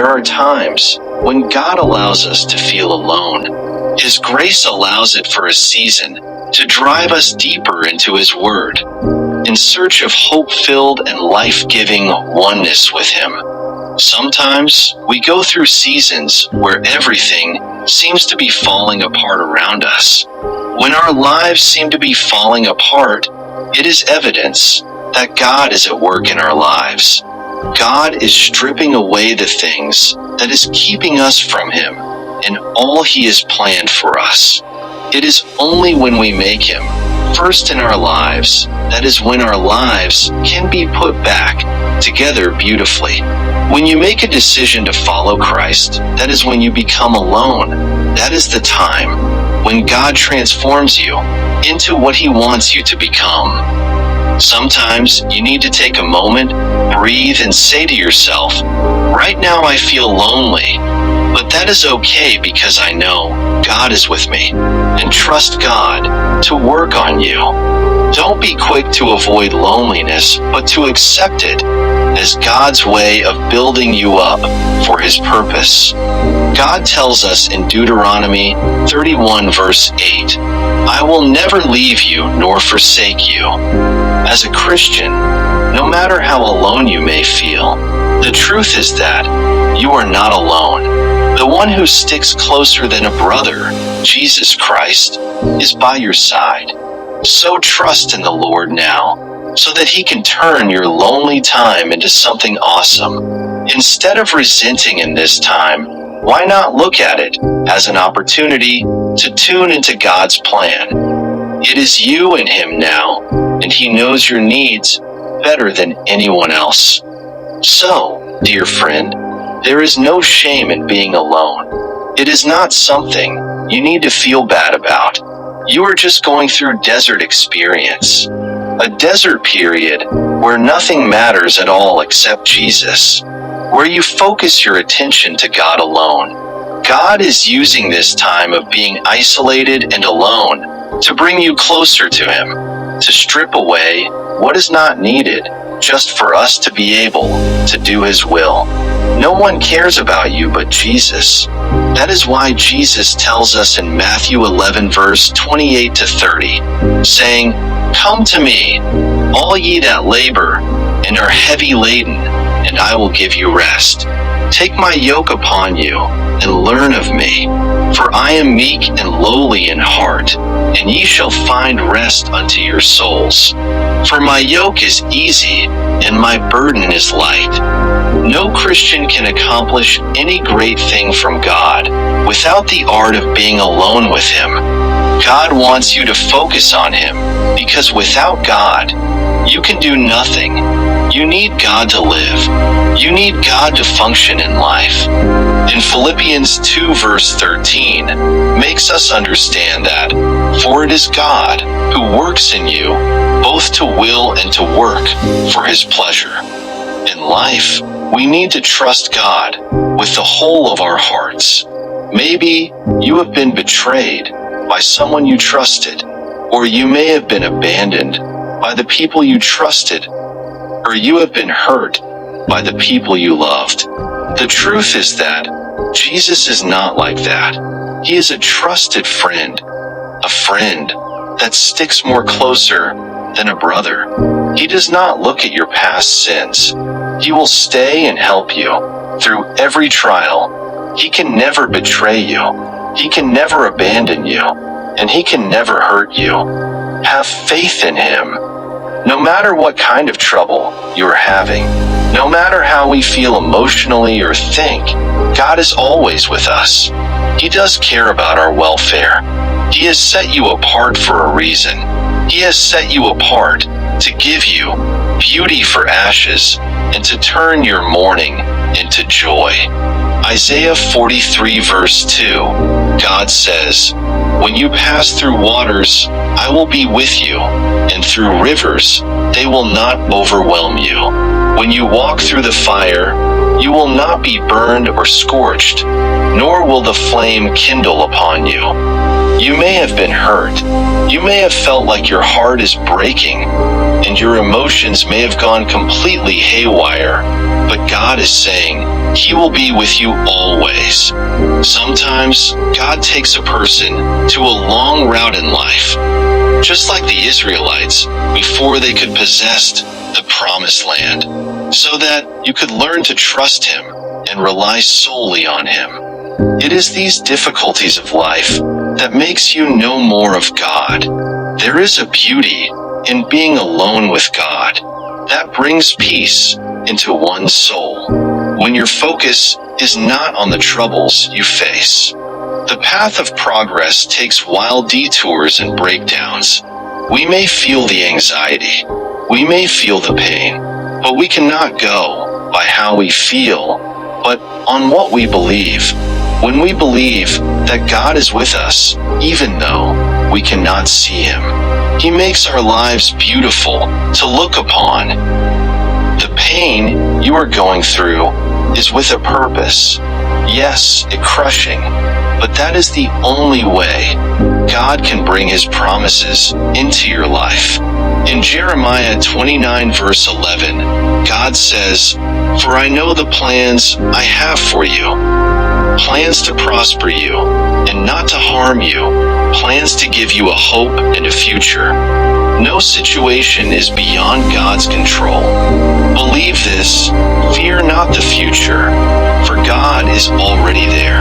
there are times when God allows us to feel alone. His grace allows it for a season to drive us deeper into His Word, in search of hope-filled and life-giving oneness with Him. Sometimes we go through seasons where everything seems to be falling apart around us. When our lives seem to be falling apart, it is evidence that God is at work in our lives. God is stripping away the things that is keeping us from Him and all He has planned for us. It is only when we make Him first in our lives that is when our lives can be put back together beautifully. When you make a decision to follow Christ, that is when you become alone. That is the time when God transforms you into what He wants you to become. Sometimes you need to take a moment, breathe, and say to yourself, "Right now I feel lonely, but that is okay because I know God is with me," and trust God to work on you. Don't be quick to avoid loneliness, but to accept it as God's way of building you up for His purpose. God tells us in Deuteronomy 31 verse 8, "I will never leave you nor forsake you." As a Christian, no matter how alone you may feel, the truth is that you are not alone. The one who sticks closer than a brother, Jesus Christ, is by your side. So trust in the Lord now, so that He can turn your lonely time into something awesome. Instead of resenting in this time, why not look at it as an opportunity to tune into God's plan? It is you and Him now, and He knows your needs better than anyone else. So, dear friend, there is no shame in being alone. It is not something you need to feel bad about. You are just going through desert experience. A desert period where nothing matters at all except Jesus, where you focus your attention to God alone. God is using this time of being isolated and alone to bring you closer to Him, to strip away what is not needed, just for us to be able to do His will. No one cares about you but Jesus. That is why Jesus tells us in Matthew 11 verse 28 to 30, saying, "Come to me, all ye that labor and are heavy laden, and I will give you rest. Take my yoke upon you, and learn of me, for I am meek and lowly in heart, and ye shall find rest unto your souls. For my yoke is easy, and my burden is light." No Christian can accomplish any great thing from God without the art of being alone with Him. God wants you to focus on Him, because without God, you can do nothing. You need God to live. You need God to function in life. In Philippians 2 verse 13 makes us understand that, "For it is God who works in you, both to will and to work for His pleasure." In life, we need to trust God with the whole of our hearts. Maybe you have been betrayed by someone you trusted, or you may have been abandoned by the people you trusted, or you have been hurt by the people you loved. The truth is that Jesus is not like that. He is a trusted friend, a friend that sticks more closer than a brother. He does not look at your past sins. He will stay and help you through every trial. He can never betray you. He can never abandon you, and He can never hurt you. Have faith in Him. No matter what kind of trouble you are having, no matter how we feel emotionally or think, God is always with us. He does care about our welfare. He has set you apart for a reason. He has set you apart to give you beauty for ashes and to turn your mourning into joy. Isaiah 43 verse 2, God says, "When you pass through waters, I will be with you, and through rivers, they will not overwhelm you. When you walk through the fire, you will not be burned or scorched, nor will the flame kindle upon you." You may have been hurt. You may have felt like your heart is breaking, and your emotions may have gone completely haywire. but God is saying He will be with you always. Sometimes God takes a person to a long route in life, just like the Israelites before they could possess the promised land, so that you could learn to trust Him and rely solely on Him. It is these difficulties of life that makes you know more of God. There is a beauty in being alone with God that brings peace into one's soul when your focus is not on the troubles you face. The path of progress takes wild detours and breakdowns. We may feel the anxiety, we may feel the pain, but we cannot go by how we feel, but on what we believe. When we believe that God is with us, even though we cannot see Him, He makes our lives beautiful to look upon. The pain you are going through is with a purpose. Yes, it's crushing, but that is the only way God can bring His promises into your life. In Jeremiah 29 verse 11, God says, "For I know the plans I have for you, plans to prosper you and not to harm you, plans to give you a hope and a future." No situation is beyond God's control. Believe this, fear not the future, for God is already there.